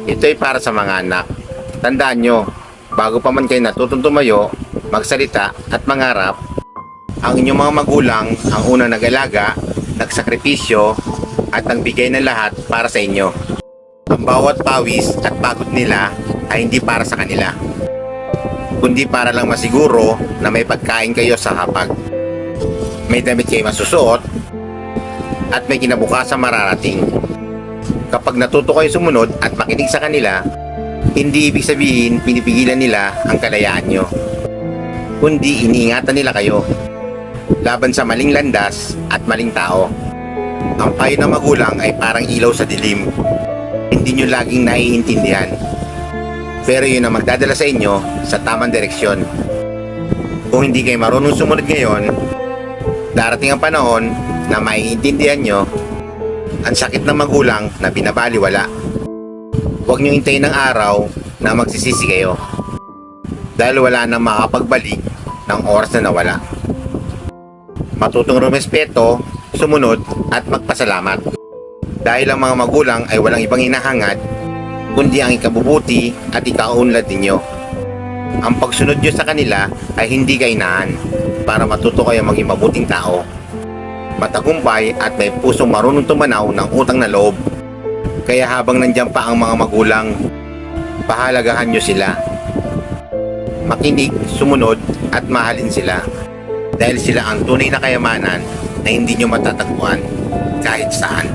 Ito ay para sa mga anak. Tandaan nyo, bago pa man kayo natutong tumayo, magsalita at mangarap, ang inyong mga magulang ang unang nag-alaga, nagsakripisyo at nagbigay ng lahat para sa inyo. Ang bawat pawis at pagod nila ay hindi para sa kanila, kundi para lang masiguro na may pagkain kayo sa hapag, may damit kayo masusuot, at may kinabukasan mararating. Kapag natuto kayo sumunod at makinig sa kanila, hindi ibig sabihin pinipigilan nila ang kalayaan nyo, kundi iniingatan nila kayo laban sa maling landas at maling tao. Ang payo ng magulang ay parang ilaw sa dilim, hindi nyo laging naiintindihan, pero yun ang magdadala sa inyo sa tamang direksyon. Kung hindi kayo marunong sumunod ngayon, darating ang panahon na maiintindihan nyo ang sakit ng magulang na binabaliwala. Huwag nyo hintayin ng araw na magsisisi kayo, dahil wala nang makapagbalik ng oras na nawala. Matutong rumespeto, sumunod at magpasalamat, dahil ang mga magulang ay walang ibang hinahangad kundi ang ikabubuti at ikaunlad ninyo. Ang pagsunod nyo sa kanila ay hindi kainahan para matuto kayo maging mabuting tao, matagumpay at may pusong marunong tumanaw ng utang na loob. Kaya habang nandiyan pa ang mga magulang, pahalagahan nyo sila. Makinig, sumunod at mahalin sila, dahil sila ang tunay na kayamanan na hindi nyo matatagpuan kahit saan.